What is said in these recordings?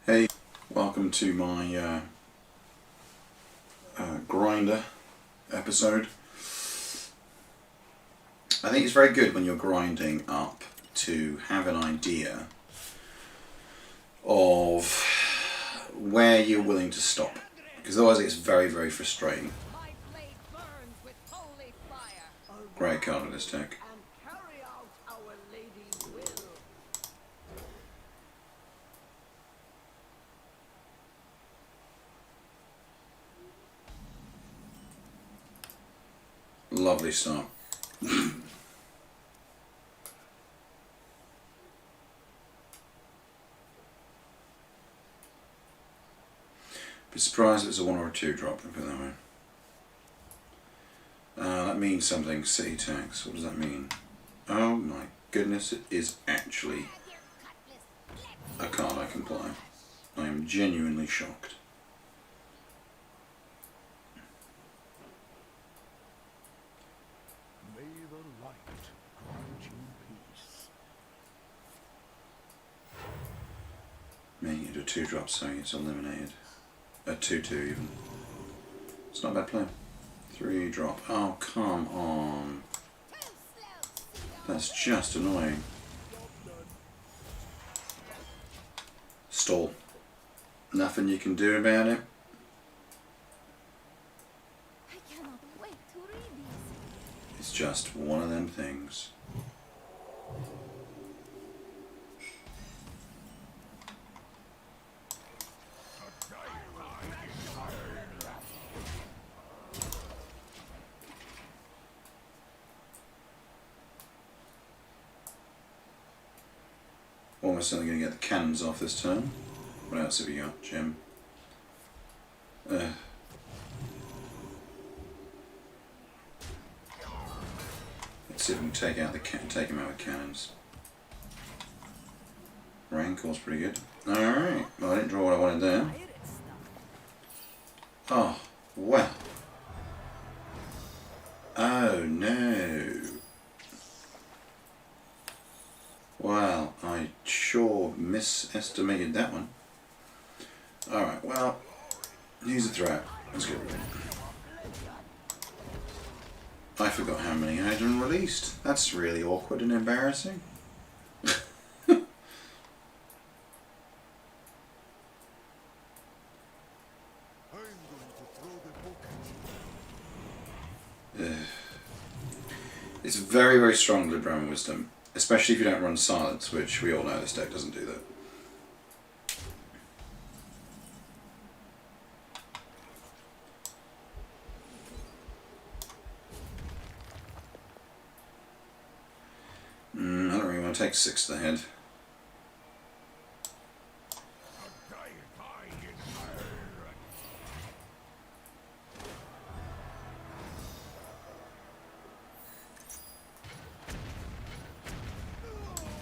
Hey, welcome to my grinder episode. I think it's very good when you're grinding up to have an idea of where you're willing to stop, because otherwise it's very, very frustrating. Great card in this deck. Lovely start. Be surprised if it's a 1 or a 2 drop, put it that way. That means something, city tax. What does that mean? Oh my goodness, it is actually a card I can play. I am genuinely shocked. May the light grant you peace. Making it a 2 drop, so it's eliminated. A 2/2 even. It's not a bad play. 3 drop. Oh, come on. That's just annoying. Stall. Nothing you can do about it. I cannot wait to read these. It's just one of them things. Almost certainly going to get the cannons off this turn. What else have you got, Jim? Let's see if we can take him out with cannons. Rancor's pretty good. Alright, well I didn't draw what I wanted there. Oh, well. Oh no. Well, I sure misestimated that one. Alright, well, here's a threat. Let's get rid of it. I forgot how many I had released. That's really awkward and embarrassing. It's very, very strong Libram Wisdom, especially if you don't run Silence, which we all know this deck doesn't do that. I don't really want to take 6 to the head.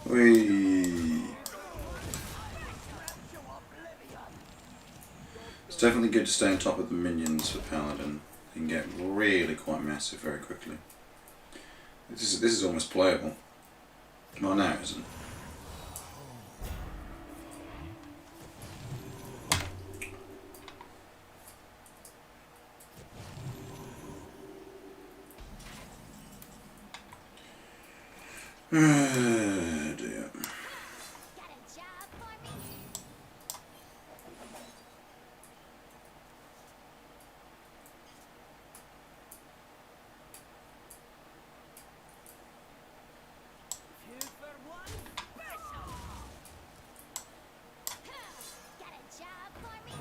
Whee! It's definitely good to stay on top of the minions for Paladin. You can get really quite massive very quickly. This is almost playable. Well, now it isn't. Dear. Got a job for me? Two for one special. Got a job for me?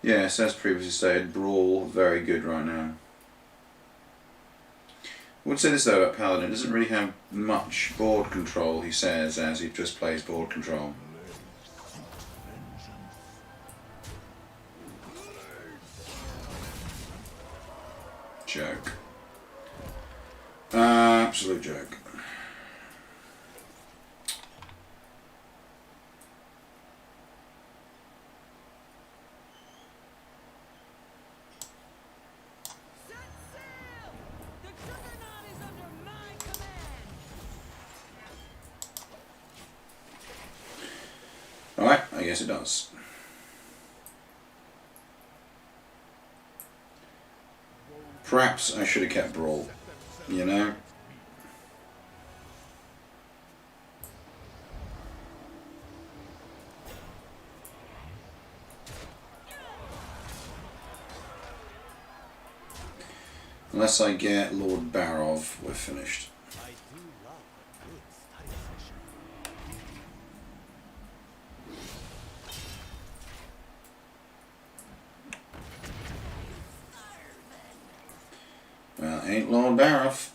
Yes, as previously stated, Brawl very good right now. I would say this though about Paladin, doesn't really have much board control, he says, as he just plays board control. Joke. Absolute joke. yes it does. Perhaps I should have kept Brawl, you know? Unless I get Lord Barov, we're finished. I do love a good study session. Well, ain't Lord Barov.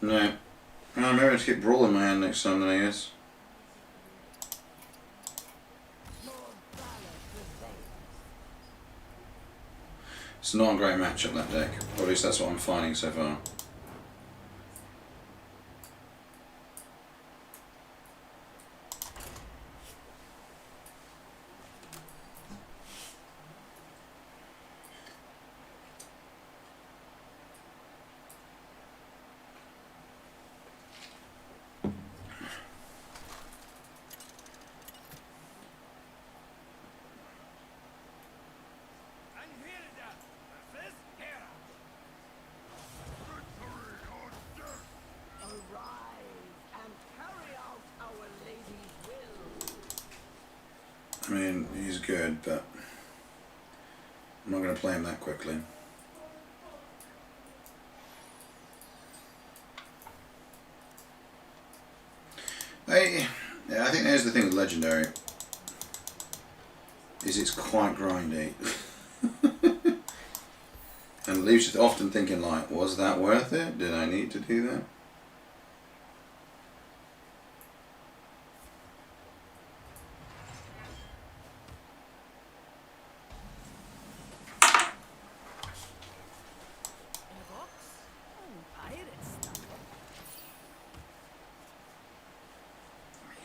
No. Oh, maybe I'll keep Brawl in my hand next time then, I guess. It's not a great matchup, that deck. Or at least that's what I'm finding so far. I mean, he's good, but I'm not going to play him that quickly. Yeah, I think there's the thing with Legendary, is it's quite grindy. And leaves you often thinking like, was that worth it? Did I need to do that?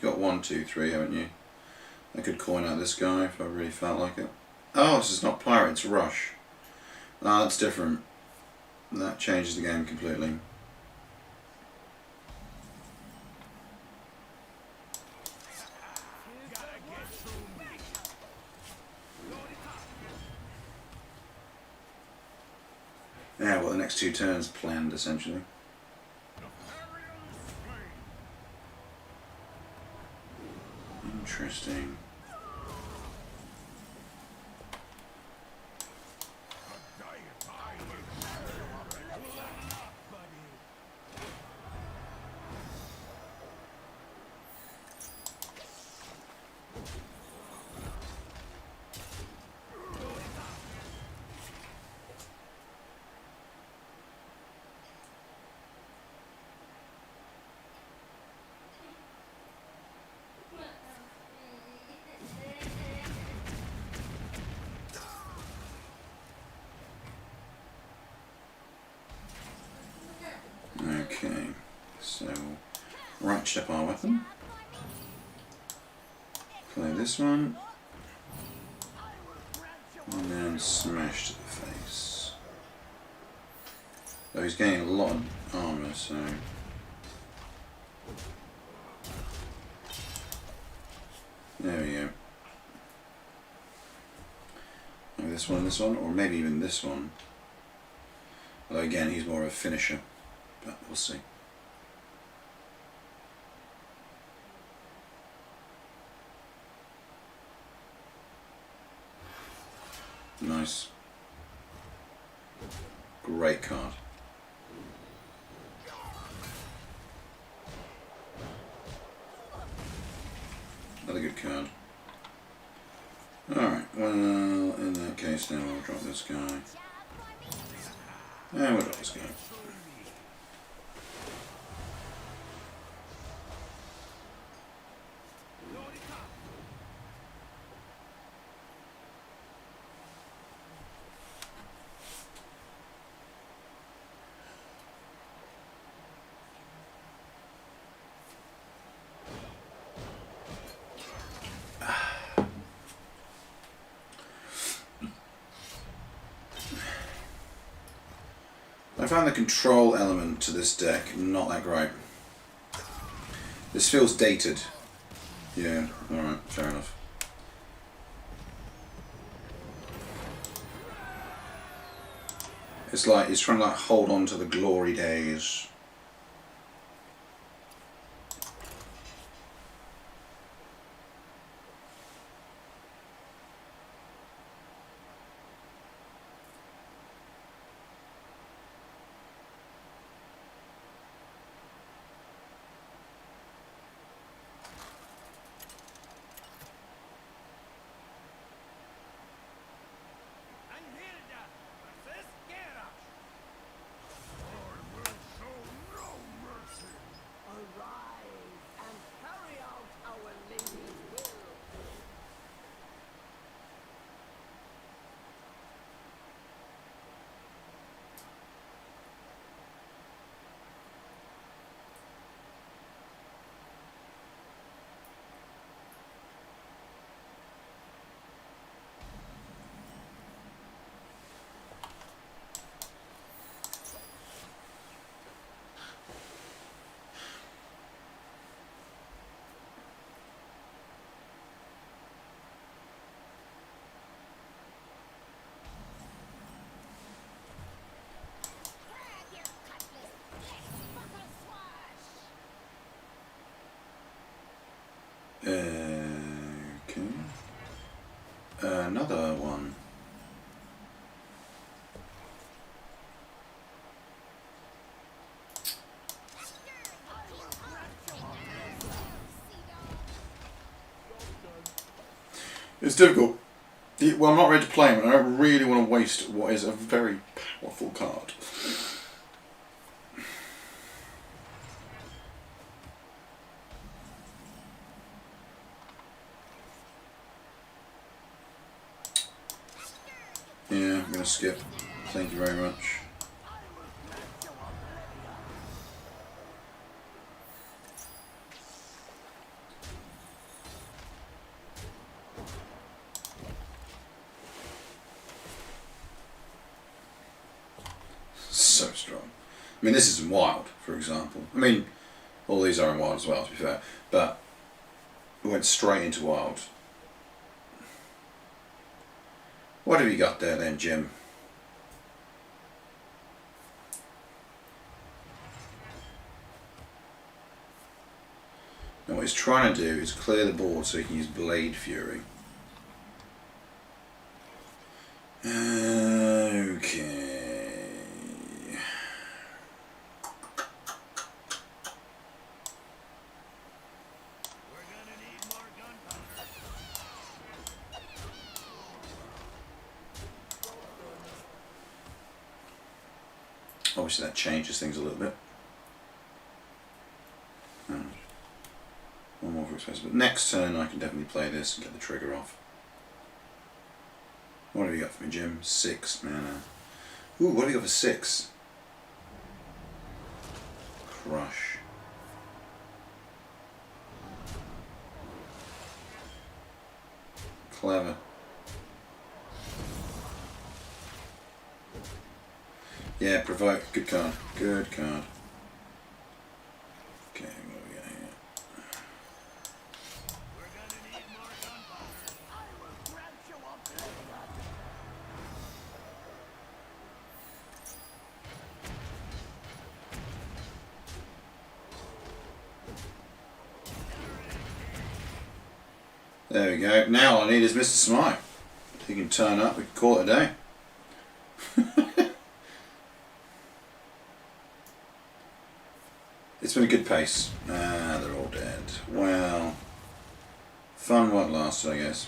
You got 1, 2, 3, haven't you? I could coin out this guy if I really felt like it. Oh, this is not Pirate, it's Rush. Ah, that's different. That changes the game completely. Yeah, well, the next 2 turns planned, essentially. Interesting. Okay, so ratchet up our weapon. Play this one. And then smash to the face. Though he's gaining a lot of armour, so... There we go. Maybe this one, or maybe even this one. Although again, he's more of a finisher, but we'll see. Nice. Great card. Another good card. Alright, well, in that case then we'll drop this guy. And we'll drop this guy. I found the control element to this deck not that great. This feels dated. Yeah, alright, fair enough. It's like he's trying to like hold on to the glory days. Okay. Another one. It's difficult. Well, I'm not ready to play him, and I don't really want to waste what is a very powerful card. Yeah, I'm going to skip. Thank you very much. So strong. I mean, this isn't wild, for example. I mean, all these are in wild as well, to be fair. But we went straight into wild. What have you got there then, Jim? Now what he's trying to do is clear the board so he can use Blade Fury. Okay. Obviously that changes things a little bit. And one more for expensive. But next turn I can definitely play this and get the trigger off. What have you got for me, Jim? 6 mana. Ooh, what have you got for 6? Crush. Clever. Yeah, provoke. Good card. Good card. Okay, what do we got here? There we go. Now all I need is Mr. Smite. He can turn up, we can call it a day. It's been a good pace. Ah, they're all dead. Well, fun won't last, I guess.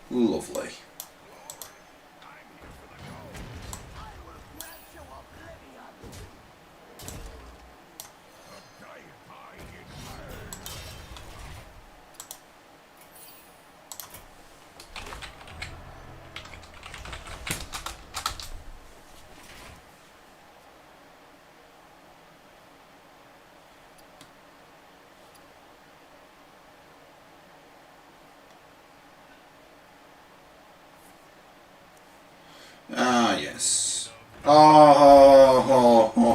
Lovely. Oh,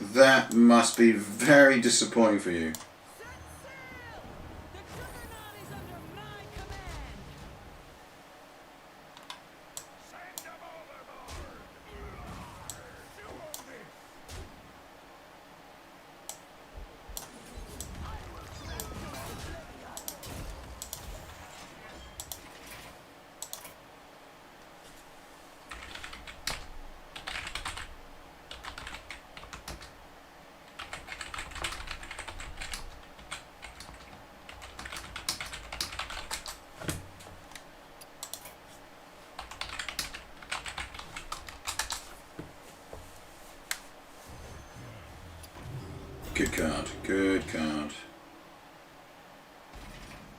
that must be very disappointing for you. Good card, good card.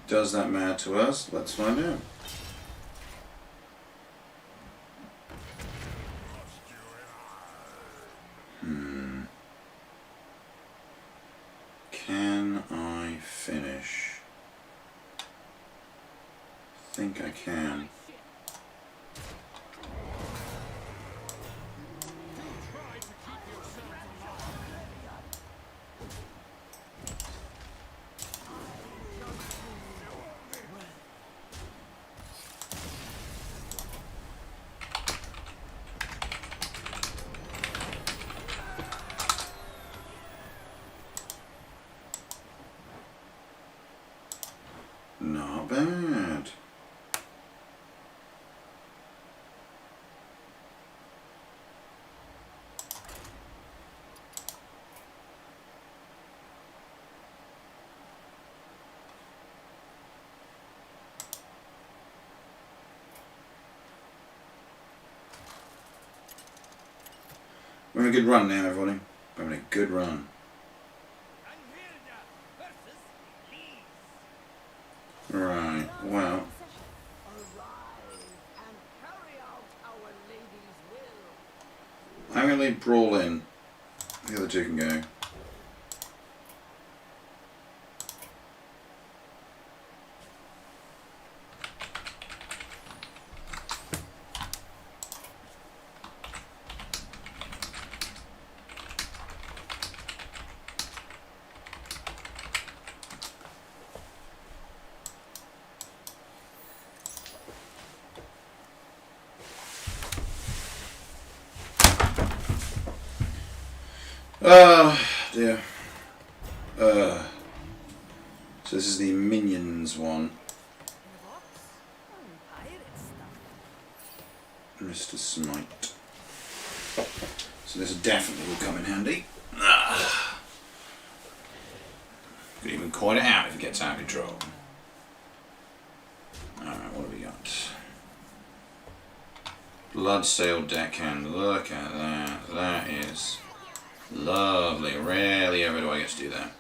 Does that matter to us? Let's find out. Can I finish? I think I can. Not bad. We're having a good run now, everybody. We're having a good run. Right, well. I'm going to leave Brawl in. The other two can go. Oh dear. So this is the Minions one. Mr. Smite. So this definitely will come in handy. Could even coin it out if it gets out of control. Alright, what have we got? Bloodsail Deckhand. Look at that. That is lovely. Rarely ever do I get to do that.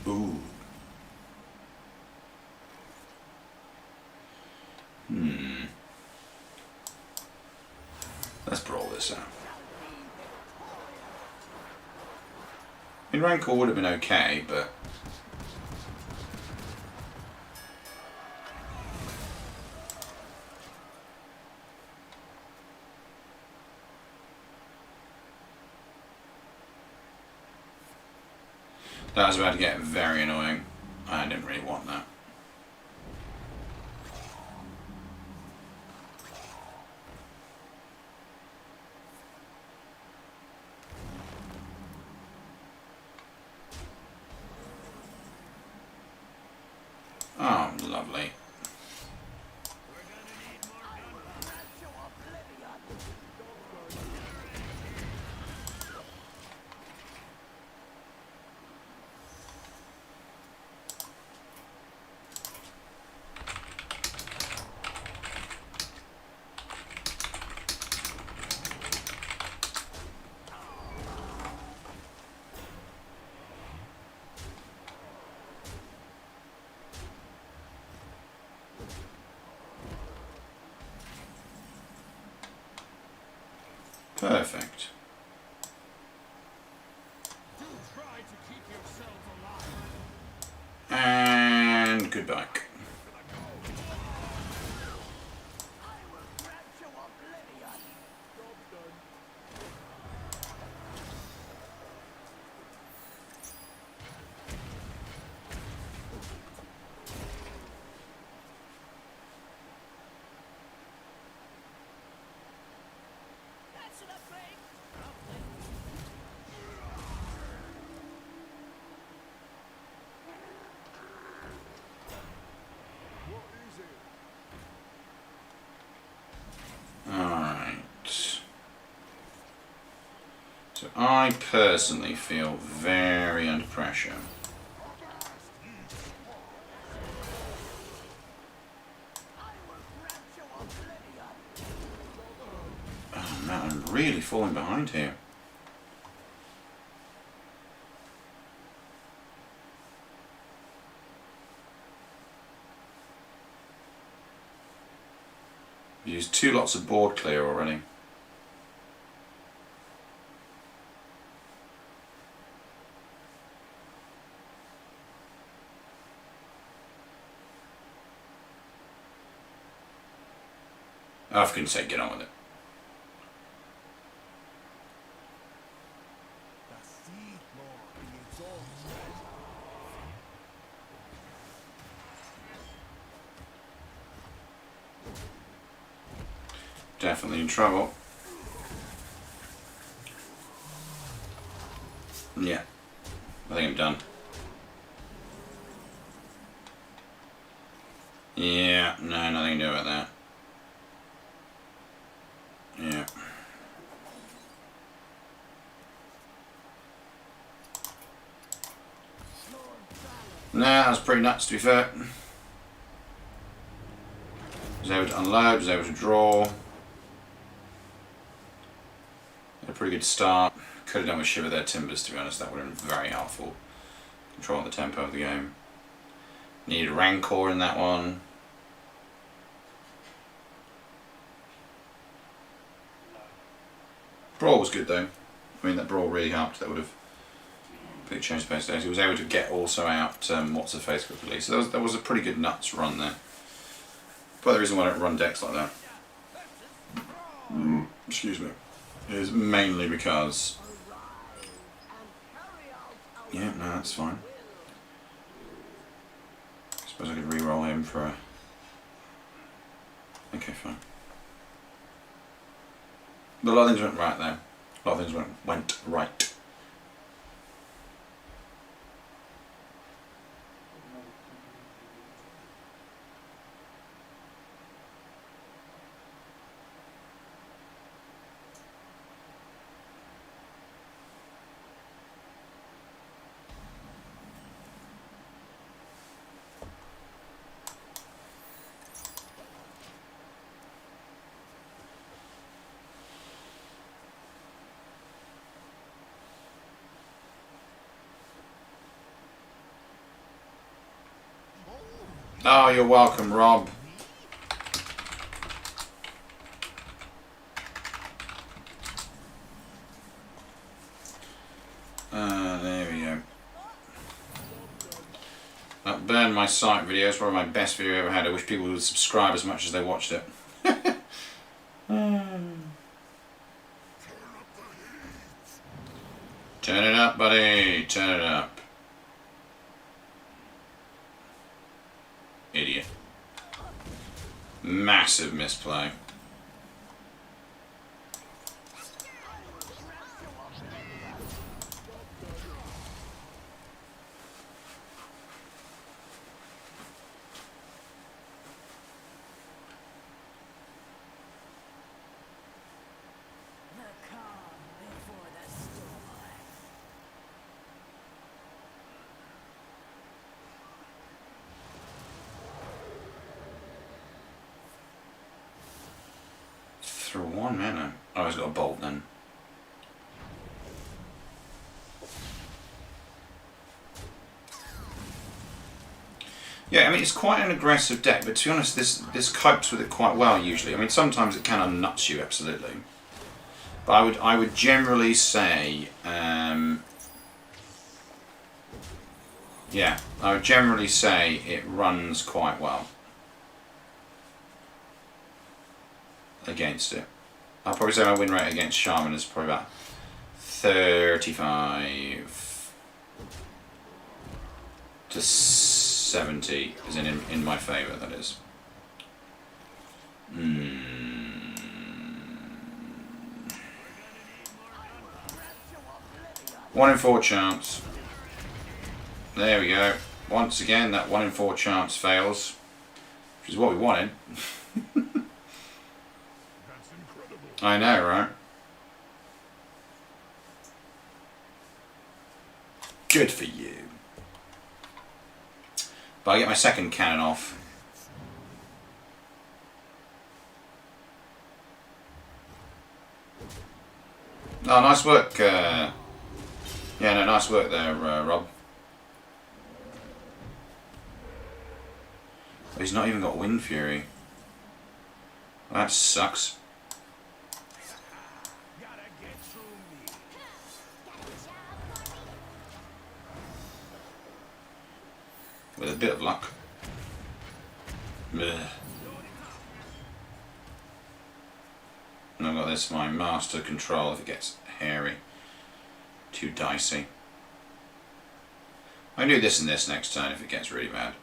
Ooh. Let's brawl this out. I mean, Rancor would have been okay, but that was about to get very annoying. I didn't really want that. Oh, lovely. Perfect. And goodbye. So I personally feel very under pressure. Oh man, I'm really falling behind here. I've used 2 lots of board clear already. Oh, for goodness sake, get on with it. Definitely in trouble. Yeah, I think I'm done. Yeah, no, nothing to do about that. Yeah. Nah, that was pretty nuts to be fair. Was able to unload, was able to draw. Had a pretty good start. Could have done with Shiver Their Timbers, to be honest. That would have been very helpful. Controlling the tempo of the game. Needed Rancor in that one. Brawl was good though. I mean, that Brawl really helped. That would have completely changed the pace days. He was able to get also out What's Her Face quickly. So that was a pretty good nuts run there. But the reason why I don't run decks like that, excuse me, is mainly because, yeah, no, that's fine. I suppose I could re-roll him for a, okay, fine. But a lot of things went right there. A lot of things went right. Oh, you're welcome, Rob. There we go. That burned my sight video. It's probably my best video I ever had. I wish people would subscribe as much as they watched it. Turn it up, buddy. Turn it up. Idiot. Massive misplay. Through 1 mana. Oh, he's got a bolt then. Yeah, I mean, it's quite an aggressive deck, but to be honest, this copes with it quite well usually. I mean, sometimes it can unnuts you, absolutely. But But I would generally say, yeah, I would generally say it runs quite well against it. I'll probably say my win rate against Shaman is probably about 35 to 70, is in my favour, that is. 1 in 4 chance. There we go. Once again, that 1 in 4 chance fails, which is what we wanted. I know, right? Good for you. But I get my second cannon off. Oh, nice work. Yeah, no, nice work there, Rob. Oh, he's not even got Wind Fury. Well, that sucks. With a bit of luck. Ugh. And I've got this, my master control if it gets hairy. Too dicey. I can do this and this next turn if it gets really bad.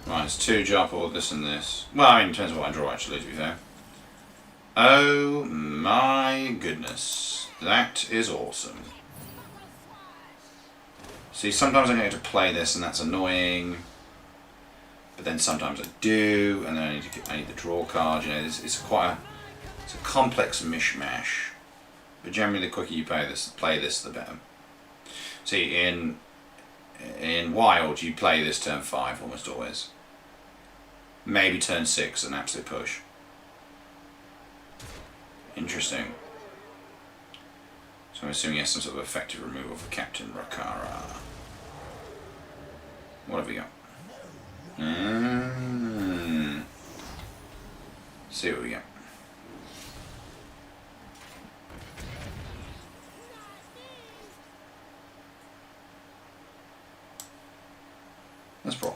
Right, it's 2 drop or this and this. Well, I mean, it depends on what I draw actually, to be fair. Oh my goodness. That is awesome. See, sometimes I don't get to play this and that's annoying. But then sometimes I do, and then I need the draw card. You know, it's a complex mishmash. But generally, the quicker you play this, the better. See, in Wild, you play this turn 5 almost always. Maybe turn 6, an absolute push. Interesting. So I'm assuming he has some sort of effective removal for Captain Rakara. What have we got? See what we get. Let's brawl.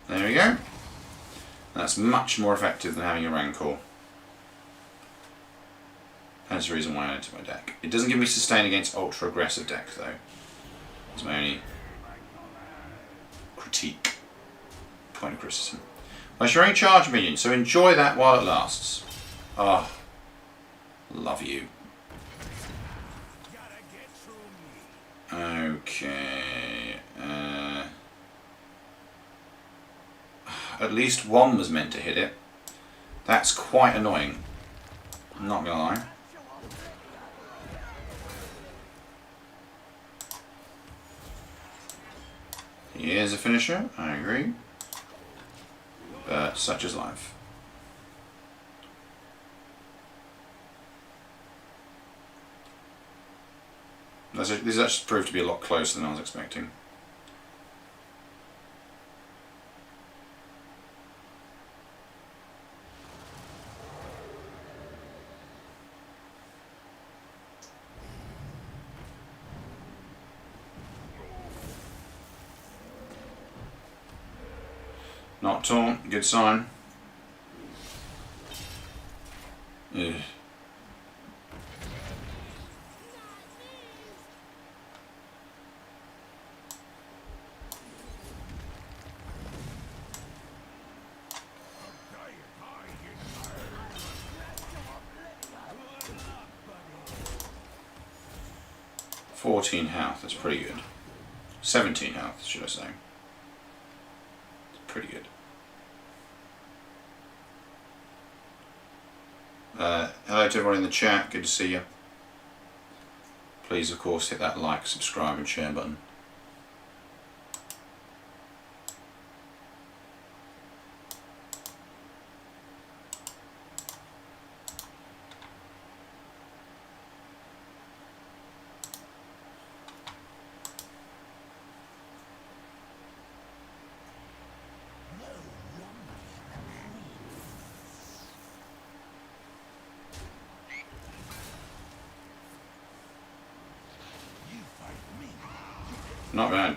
There we go. That's much more effective than having a Rancor. That's the reason why I added to my deck. It doesn't give me sustain against ultra aggressive deck though. That's my only critique. Point of criticism. Well, it's your own charge minion, so enjoy that while it lasts. Oh, love you. Okay. At least one was meant to hit it. That's quite annoying. I'm not gonna lie. He is a finisher, I agree. But such is life. This actually proved to be a lot closer than I was expecting. Not taunt, good sign. Ugh. .14 health, that's pretty good. 17 health, should I say. pretty good. Hello to everyone in the chat, good to see you. Please of course hit that like, subscribe and share button. Not bad.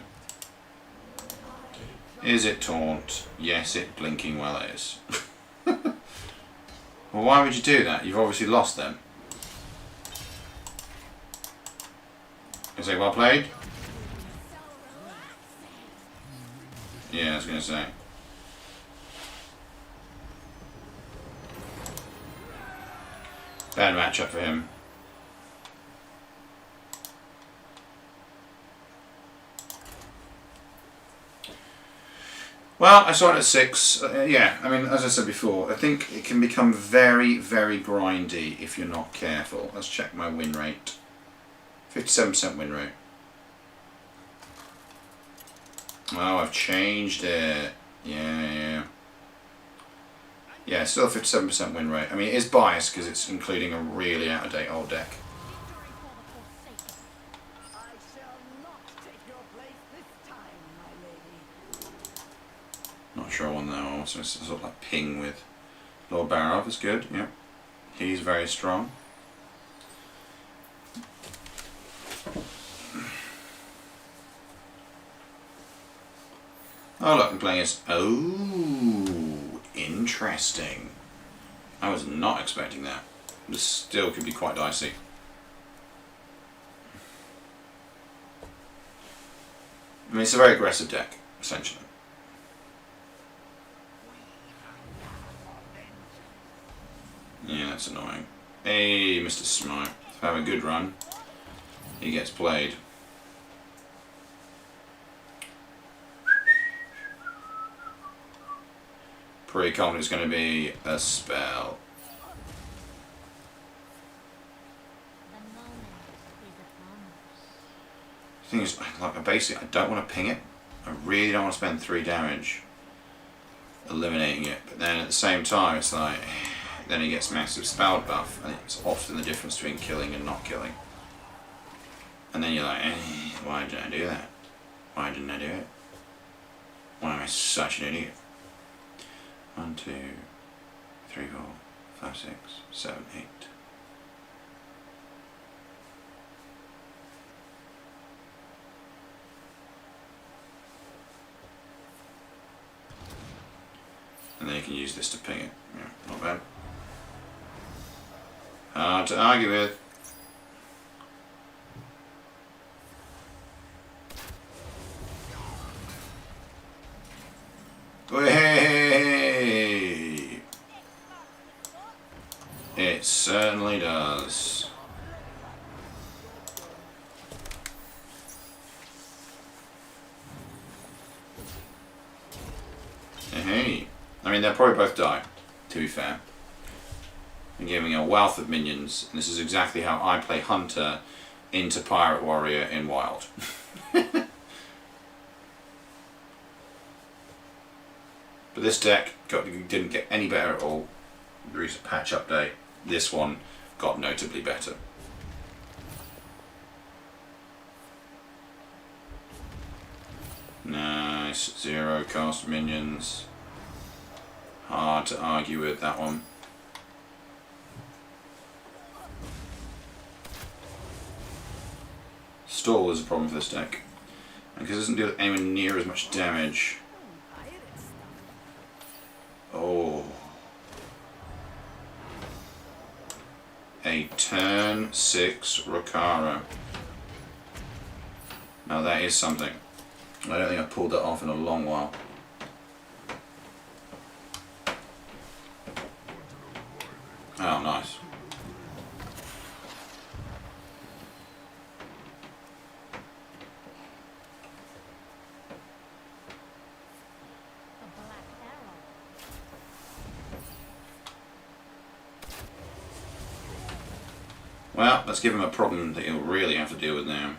Is it taunt? Yes, it blinking well is. Well, why would you do that? You've obviously lost them. I say well played? Yeah, I was going to say. Bad matchup for him. Well, I saw it at 6. Yeah, I mean, as I said before, I think it can become very, very grindy if you're not careful. Let's check my win rate. 57% win rate. Oh, I've changed it. Yeah. Yeah, still 57% win rate. I mean, it is biased because it's including a really out-of-date old deck. Not sure I won that one. So it's sort of like ping with Lord Barov is good. Yep, he's very strong. Oh look, I'm playing as. Oh, interesting. I was not expecting that. This still could be quite dicey. I mean, it's a very aggressive deck, essentially. Yeah, that's annoying. Hey, Mr. Smite. Have a good run. He gets played. Pre-con is going to be a spell. The thing is, like, basically, I don't want to ping it. I really don't want to spend 3 damage eliminating it. But then at the same time, it's like, then he gets massive spell buff, and it's often the difference between killing and not killing. And then you're like, why did I do that? Why didn't I do it? Why am I such an idiot? 1, 2, 3, 4, 5, 6, 7, 8. And then you can use this to ping it. Yeah, not bad. Hard to argue with. Hey! It certainly does. Hey! I mean, they'll probably both die, to be fair. I'm giving a wealth of minions, and this is exactly how I play Hunter into Pirate Warrior in Wild. But this deck didn't get any better at all. The recent patch update, this one got notably better. Nice, 0 cost minions. Hard to argue with that one. Stall is a problem for this deck. And because it doesn't do anywhere near as much damage. Oh. A turn 6 Rakara. Now that is something. I don't think I've pulled that off in a long while. Oh, nice. Well, let's give him a problem that he'll really have to deal with now.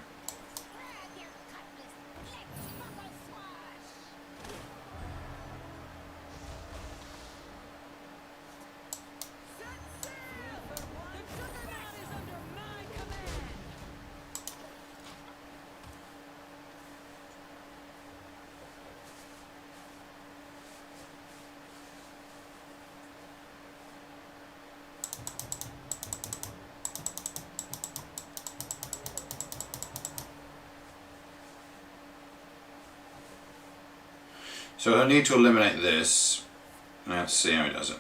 So I need to eliminate this. Let's see how he does it.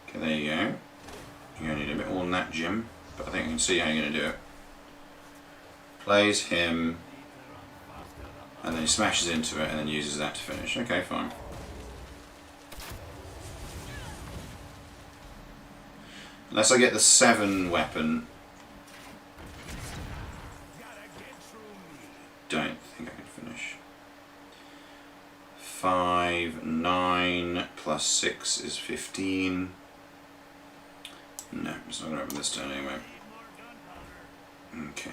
Okay, there you go. You're going to need a bit more than that, Jim. But I think I can see how you're going to do it. Plays him. And then he smashes into it and then uses that to finish. Okay, fine. Unless I get the 7 weapon. Don't think I can finish. 5, 9 plus 6 is 15. No, it's not going to open this turn anyway. Okay.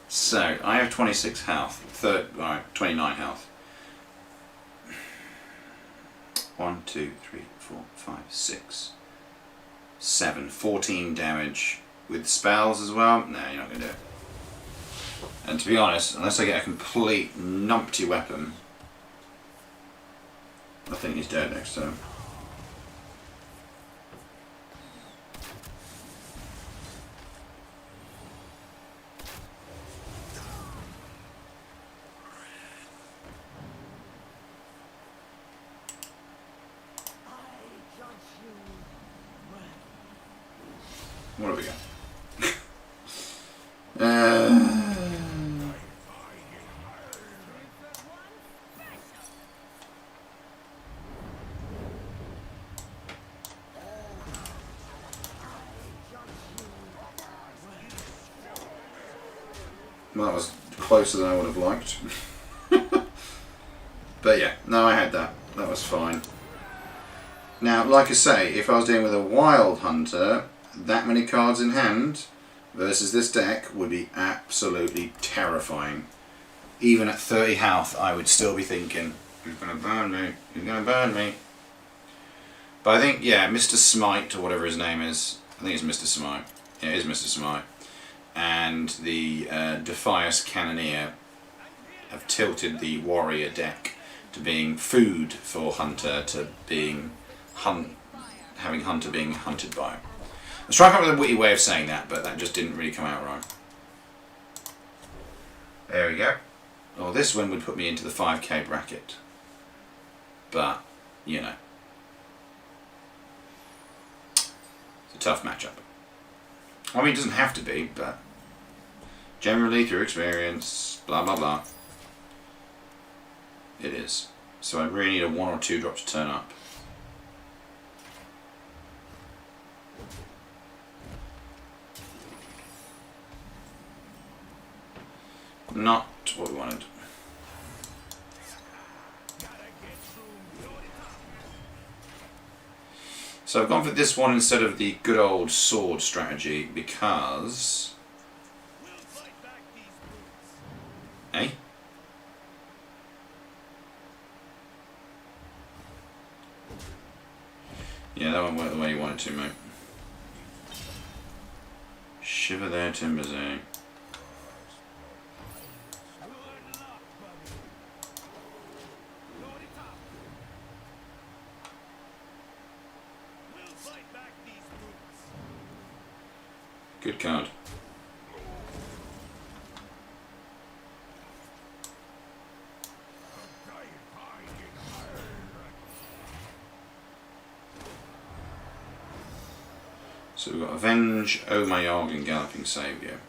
So, I have 26 health. Alright, 29 health. 1, 2, 3, 4, 5, 6, 7, 14 damage with spells as well. No, you're not going to do it. And to be honest, unless I get a complete numpty weapon, I think he's dead next turn. What have we got? Well, that was closer than I would have liked. But yeah, no, I had that. That was fine. Now, like I say, if I was dealing with a wild hunter, that many cards in hand versus this deck would be absolutely terrifying. Even at 30 health, I would still be thinking, who's going to burn me? Who's going to burn me? But I think, yeah, Mr. Smite, or whatever his name is, I think it's Mr. Smite. Yeah, it is Mr. Smite. And the Defias Cannoneer have tilted the warrior deck to being food for hunter to being having hunter being hunted by. I was trying to come up with a witty way of saying that, but that just didn't really come out right. There we go. Well, this one would put me into the 5k bracket. But, you know. It's a tough matchup. I mean, it doesn't have to be, but generally, through experience, blah blah blah, it is. So I really need a 1 or 2 drop to turn up. Not what we wanted. So I've gone for this one instead of the good old sword strategy because... Eh? Yeah, that one went the way you wanted to, mate. Shiver their timbers, eh? Good card. So we've got Avenge, Omayog and Galloping Saviour.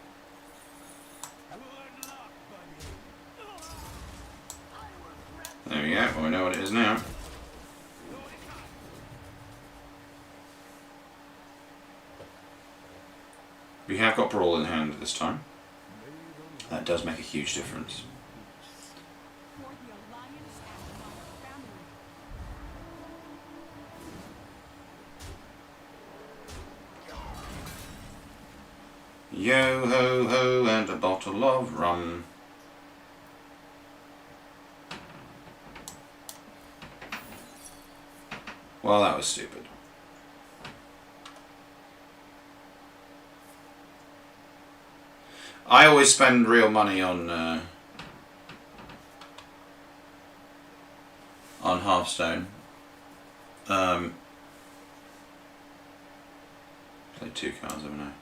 There we go, well we know what it is now. We have got Brawl in hand this time. That does make a huge difference. For the Alliance and my family. Yo ho ho and a bottle of rum. Well, that was stupid. I always spend real money on Hearthstone. Play 2 cards over now.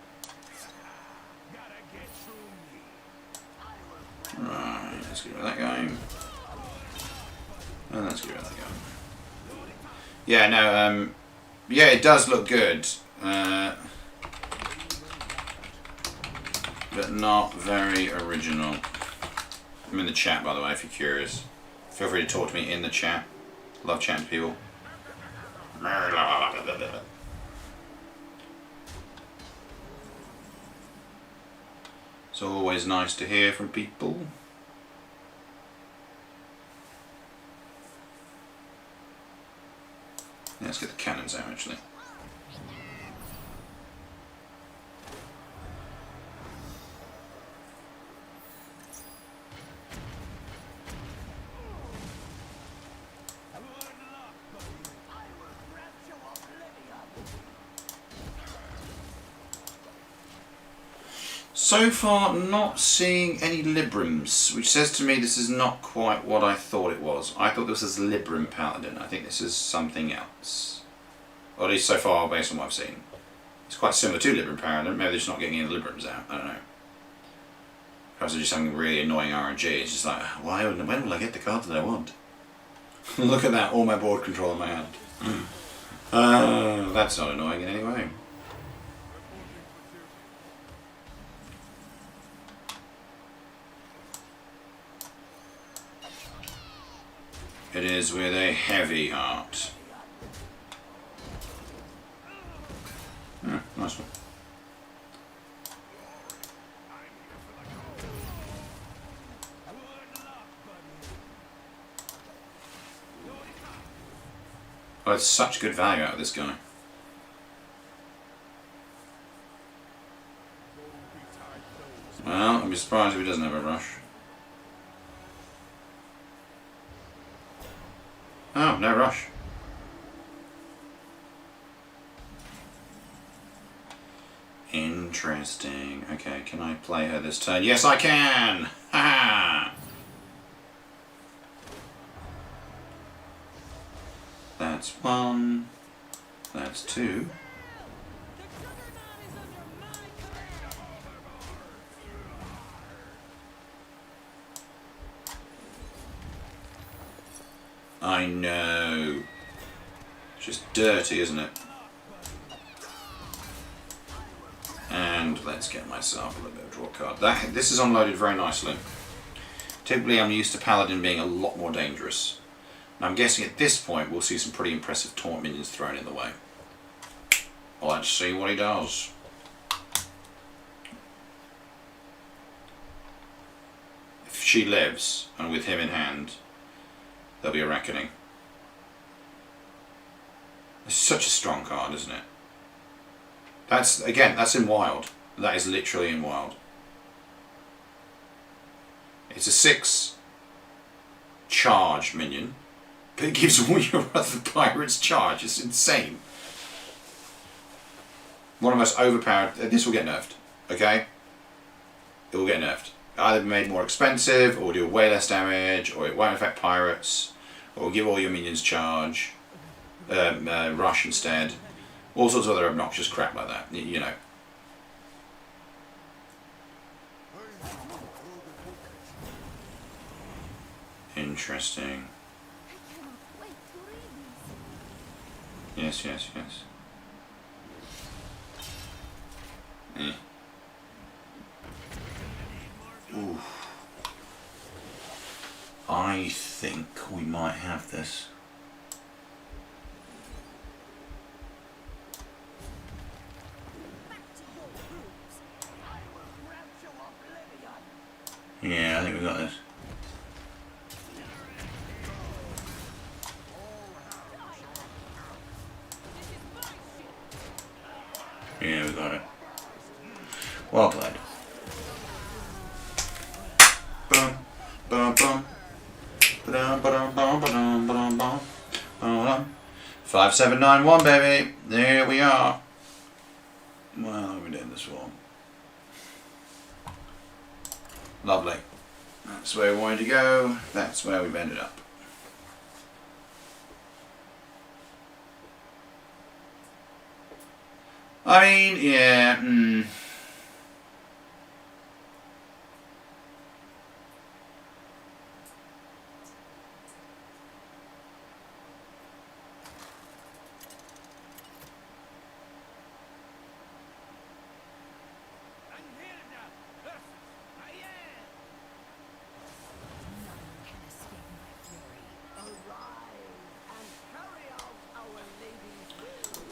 Right, let's get rid of that guy. And let's get rid of that guy. Yeah, no, yeah, it does look good. But not very original. I'm in the chat, by the way, if you're curious. Feel free to talk to me in the chat. Love chatting to people. It's always nice to hear from people. Yeah, let's get the cannons out, actually. So far, not seeing any Librams, which says to me this is not quite what I thought it was. I thought this was Libram Paladin. I think this is something else. Or at least so far, based on what I've seen. It's quite similar to Libram Paladin. Maybe they're just not getting any Librams out. I don't know. Perhaps it's just something really annoying RNG. It's just like, why? When will I get the cards that I want? Look at that, all my board control in my hand. That's not annoying in any way. It is with a heavy heart. Nice one. Oh, it's such good value out of this guy. Well, I'd be surprised if he doesn't have a rush. Oh, no rush. Interesting. Okay, can I play her this turn? Yes, I can! Ha! That's 1. That's 2. I know. It's just dirty, isn't it? And let's get myself a little bit of draw card. This is unloaded very nicely. Typically I'm used to Paladin being a lot more dangerous. And I'm guessing at this point we'll see some pretty impressive taunt minions thrown in the way. Let's see what he does. If she lives, and with him in hand, there'll be a reckoning. It's such a strong card, isn't it? That's, again, that's in Wild. That is literally in Wild. It's a 6 charge minion, but it gives all your other pirates charge. It's insane. One of the most overpowered. This will get nerfed, okay? It will get nerfed. Either be made more expensive, or do way less damage, or it won't affect pirates, or give all your minions charge, rush instead. All sorts of other obnoxious crap like that, you know. Interesting. I cannot wait to read this. Yes. Ooh. I think we might have this. Yeah, I think we got this. Yeah, we got it. Well played. Boom, boom, boom. Ba-dum, ba-dum, ba-dum, ba-dum, ba-dum, ba-dum, ba-dum. 5791, baby. There we are. Well, we did this one. Lovely. That's where we wanted to go. That's where we've ended up. I mean, yeah.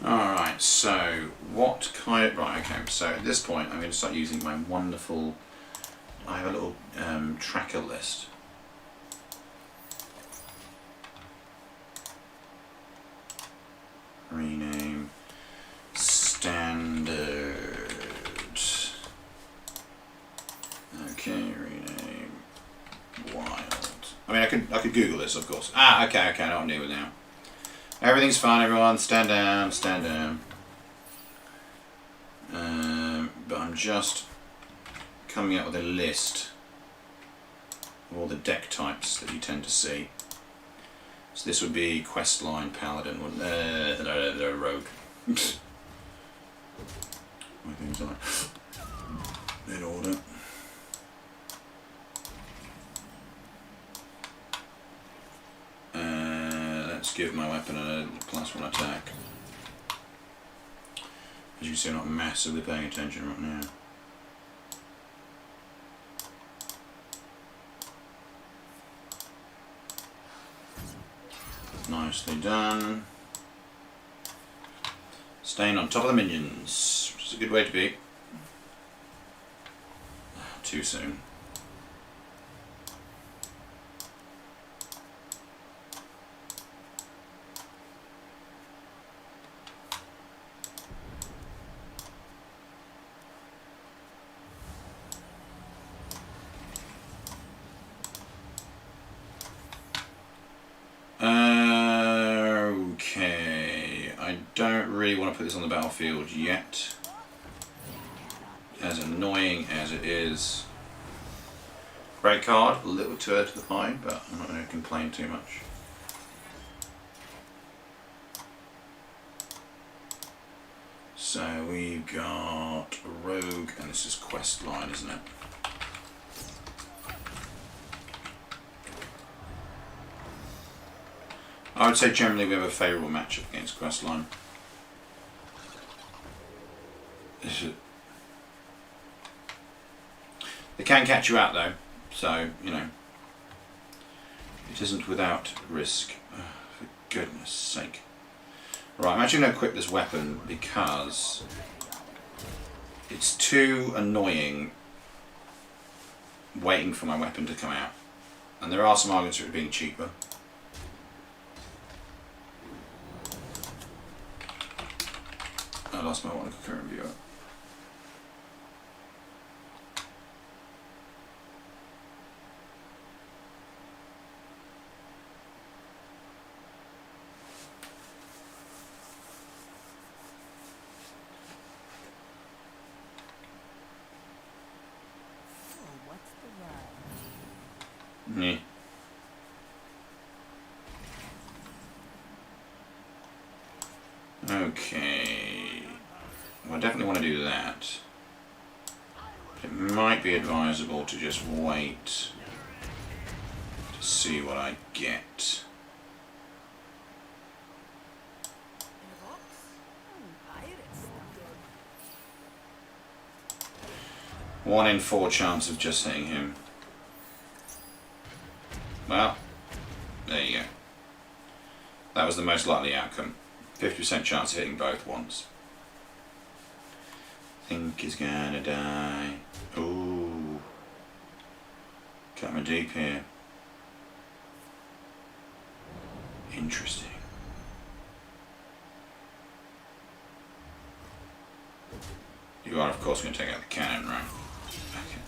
Alright, so what kind of... Right, okay, so at this point I'm going to start using my wonderful... I have a little tracker list. Rename standard. Okay, rename wild. I mean, I could Google this, of course. Ah, okay, I know what I'm doing now. Everything's fine, everyone. Stand down, stand down. But I'm just coming up with a list of all the deck types that you tend to see. So this would be Questline, Paladin, Rogue. My things are in order. Let's give my weapon a +1 attack. As you can see, I'm not massively paying attention right now. Nicely done. Staying on top of the minions, which is a good way to be. Too soon. Okay, I don't really want to put this on the battlefield yet. As annoying as it is. Great card, a little too early to the pine, but I'm not going to complain too much. So we've got Rogue, and this is Questline, isn't it? I would say generally we have a favourable matchup against Questline. They can catch you out though, so, you know, it isn't without risk. Oh, for goodness sake. Right, I'm actually going to equip this weapon because it's too annoying waiting for my weapon to come out. And there are some arguments for it being cheaper. I lost my one concurrent viewer. Yeah. Okay. Well, I definitely want to do that. It might be advisable to just wait to see what I get. One in 4 chance of just hitting him. Well, there you go. That was the most likely outcome. 50% chance of hitting both once. Think he's gonna die. Ooh. Cut my deep here. Interesting. You are, of course, going to take out the cannon, right? Okay.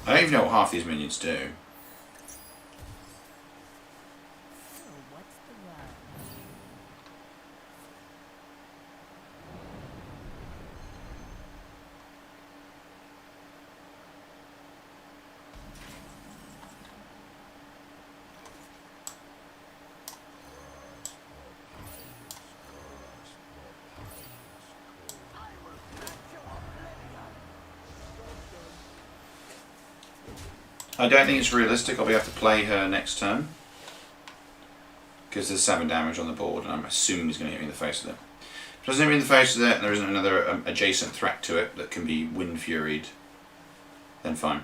I don't even know what half these minions do. I don't think it's realistic I'll be able to play her next turn. Because there's 7 damage on the board and I'm assuming he's going to hit me in the face with it. If he doesn't hit me in the face with it and there isn't another adjacent threat to it that can be wind furied, then fine.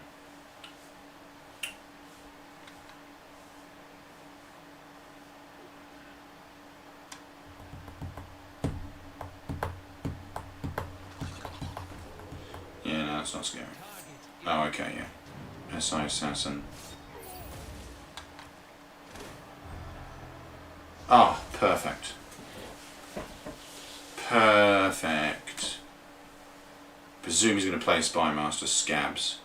Yeah, no, that's not scary. Oh, okay, yeah. SI Assassin. Ah, oh, perfect. Perfect. Presume he's going to play Spy Master Scabs.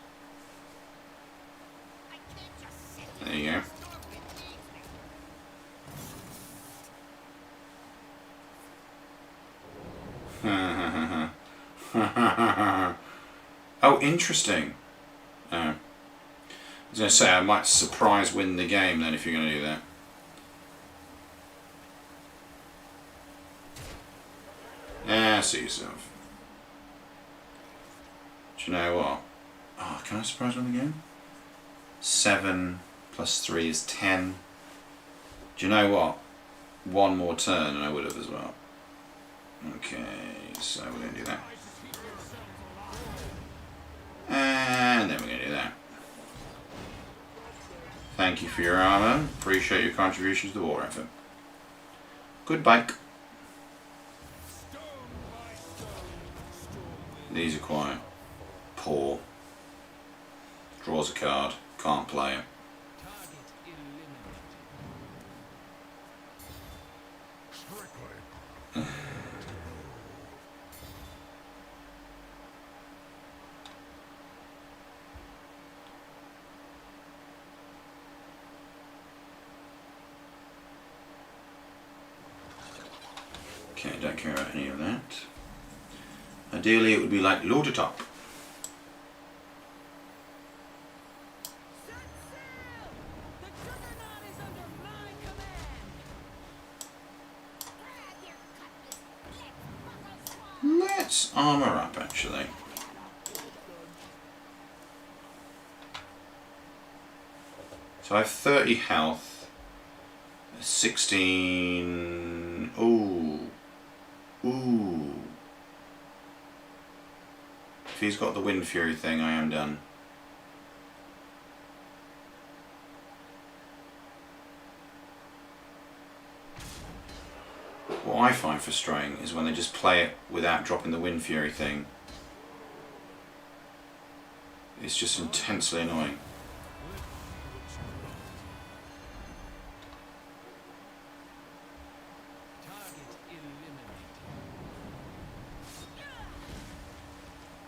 There you go. Oh, interesting. I was going to say, I might surprise win the game then if you're going to do that. Yeah, see yourself. Do you know what? Oh, can I surprise win the game? 7 plus 3 is 10. Do you know what? One more turn and I would have as well. Okay, so we're going to do that. And then we're going to do that. Thank you for your armour. Appreciate your contributions to the war effort. Good bike. These are quite poor. Draws a card. Can't play it. Okay, don't care about any of that. Ideally it would be like load it up. Let's armour up actually. So I have 30 health, 16. Ooh. Ooh. If he's got the Wind Fury thing, I am done. What I find frustrating is when they just play it without dropping the Wind Fury thing. It's just intensely annoying.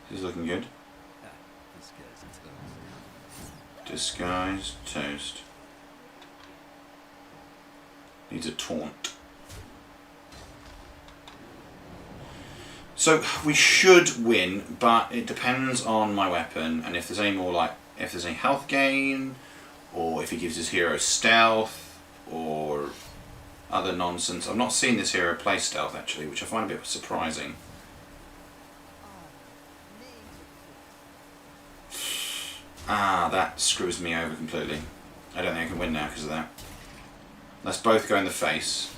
This is looking good. Disguise, toast. Needs a taunt. So we should win, but it depends on my weapon and if there's any more if there's any health gain, or if he gives his hero stealth, or other nonsense. I've not seen this hero play stealth actually, which I find a bit surprising. Ah, that screws me over completely. I don't think I can win now because of that. Let's both go in the face.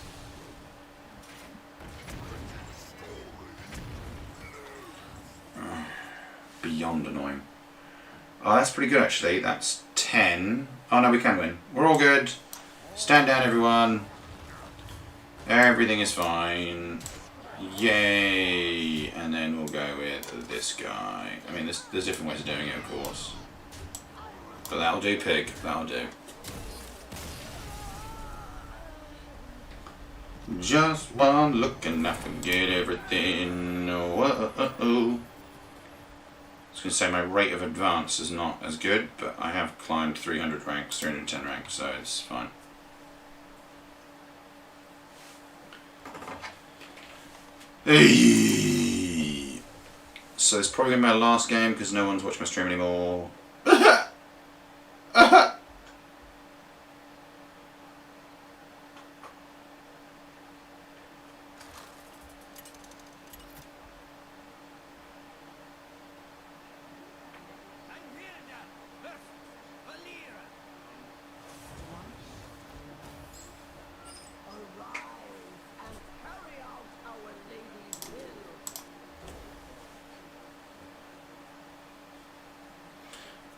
Beyond annoying. Oh, that's pretty good actually. That's 10. Oh no, we can win. We're all good. Stand down everyone. Everything is fine. Yay! And then we'll go with this guy. I mean, there's different ways of doing it, of course. But that'll do, pig. That'll do. Just one look and I forget everything. Oh. I was going to say my rate of advance is not as good, but I have climbed 300 ranks, 310 ranks, so it's fine. Hey. So it's probably going to be my last game because no one's watching my stream anymore.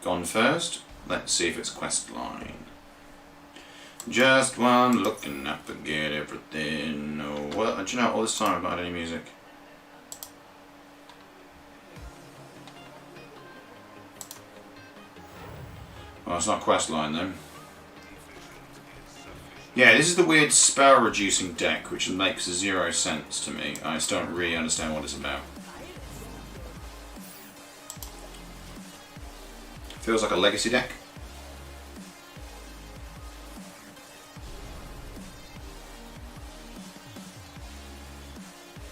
Gone first. Let's see if it's quest line. Just one look and I forget everything. Oh, well, do you know all this time I've not had any music? Well, it's not quest line then. Yeah, this is the weird spell reducing deck, which makes 0 sense to me. I still don't really understand what it's about. Feels like a legacy deck.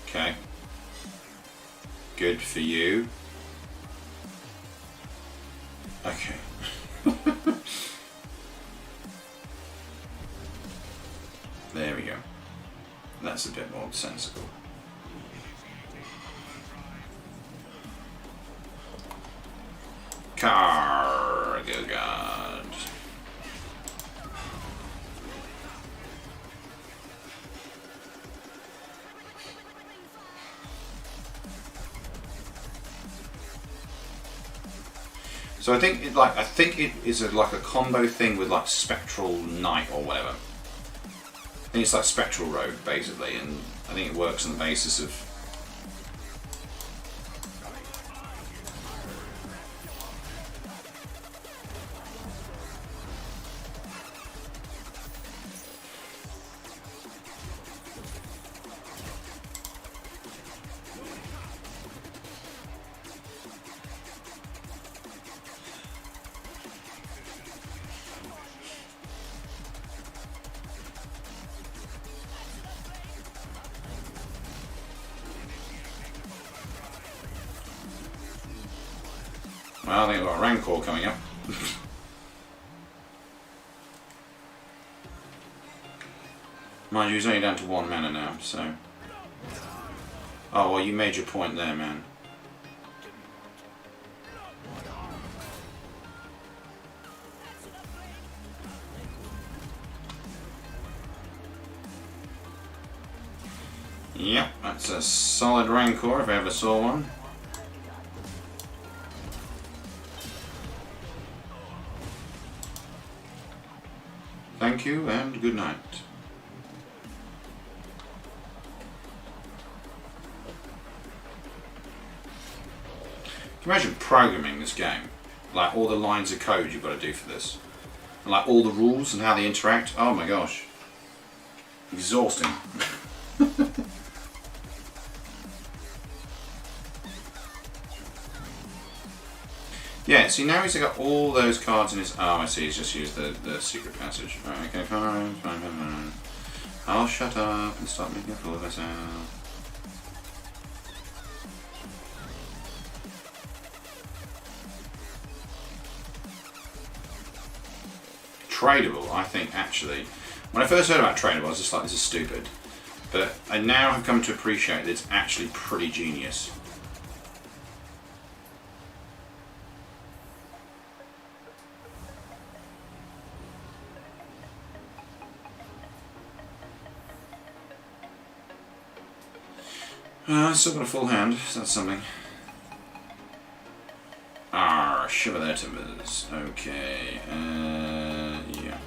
Okay. Good for you. Okay. There we go. That's a bit more sensible. Cargo God. So I think it is like a combo thing with like Spectral Knight or whatever. I think it's like Spectral Rogue basically, and I think it works on the basis of well, I think I've got a Rancor coming up. Mind you, he's only down to 1 mana now, so... Oh, well, you made your point there, man. Yep, that's a solid Rancor if I ever saw one. Thank you and good night. Can you imagine programming this game? Like all the lines of code you've got to do for this. And like all the rules and how they interact. Oh my gosh. Exhausting. Yeah, see now he's got all those cards in his... Oh, I see, he's just used the secret passage. Alright, okay, fine. I'll shut up and stop making a fool of myself. Tradable, I think, actually. When I first heard about tradable, I was just like, this is stupid. But I now have come to appreciate that it's actually pretty genius. I've still got a full hand, so that's something. Shiver their timbers. Okay, yeah.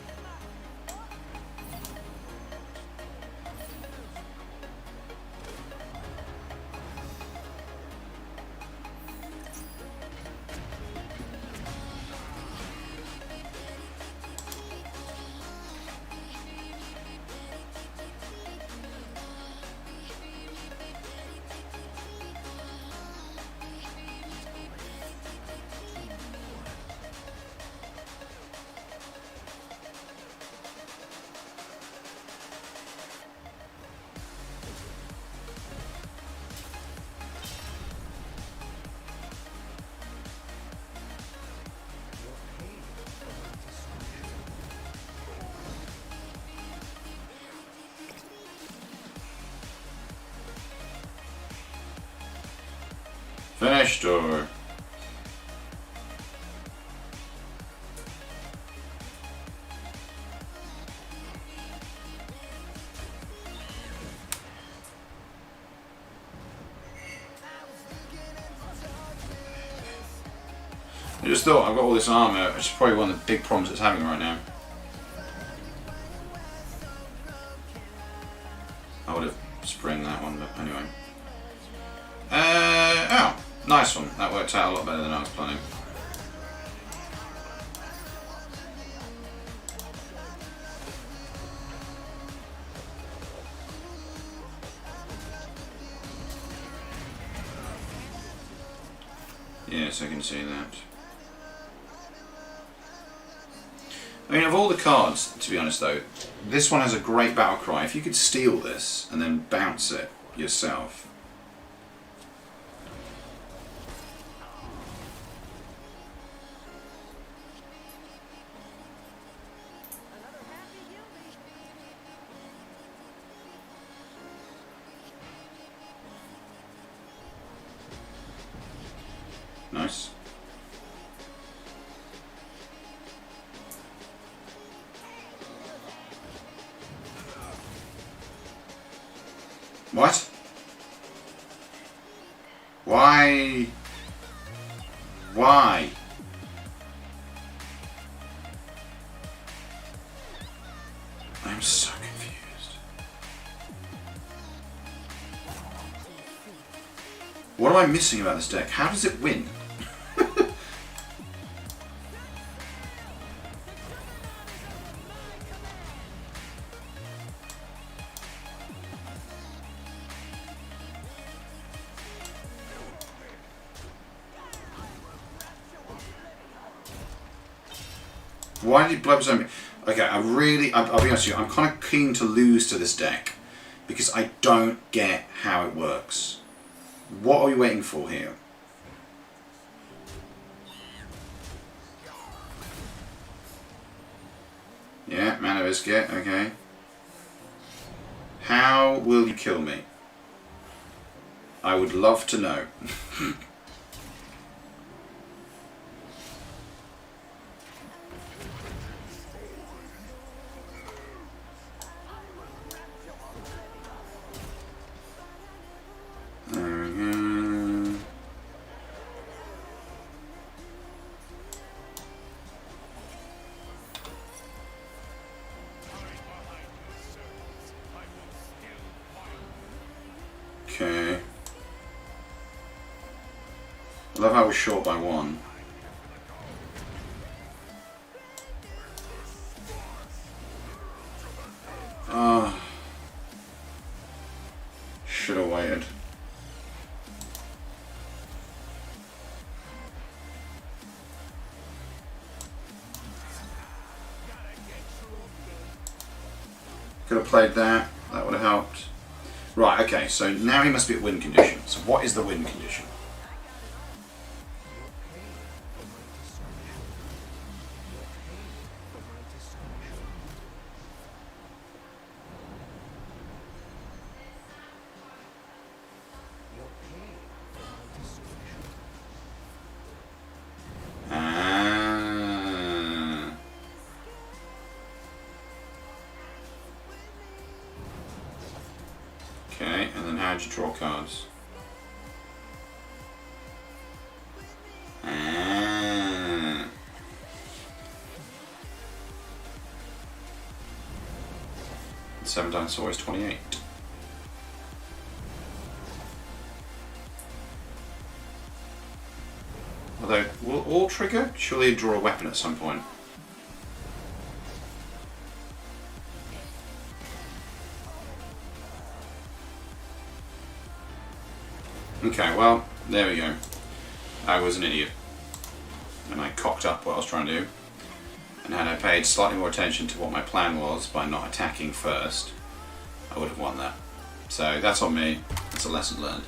Finished or... I just thought, I've got all this armour, which is probably one of the big problems it's having right now. I would have spring that one, but anyway. Oh, nice one. That worked out a lot better than I was planning. Yes, I can see that. I mean, of all the cards, to be honest though, this one has a great battle cry. If you could steal this and then bounce it yourself. Nice. What? Why? Why? I'm so confused. What am I missing about this deck? How does it win? Why did he blow zone me? Okay, I'll be honest with you, I'm kind of keen to lose to this deck because I don't get how it works. What are we waiting for here? Yeah, mana biscuit, okay. How will you kill me? I would love to know. Okay. I love how we're short by one. Ah. Should have waited. Could have played that. That would have helped. Right, okay, so now he must be at win condition. So what is the win condition? Okay, and then how'd you draw cards? Ah. 7 times 4 is 28. Although, will all trigger? Surely you draw a weapon at some point. Okay, well, there we go. I was an idiot. And I cocked up what I was trying to do. And had I paid slightly more attention to what my plan was by not attacking first, I would have won that. So that's on me. That's a lesson learned.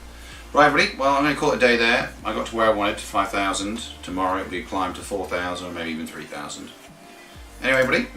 Right, everybody. Well, I'm going to call it a day there. I got to where I wanted, to 5,000. Tomorrow it'll be climbed to 4,000 or maybe even 3,000. Anyway, everybody.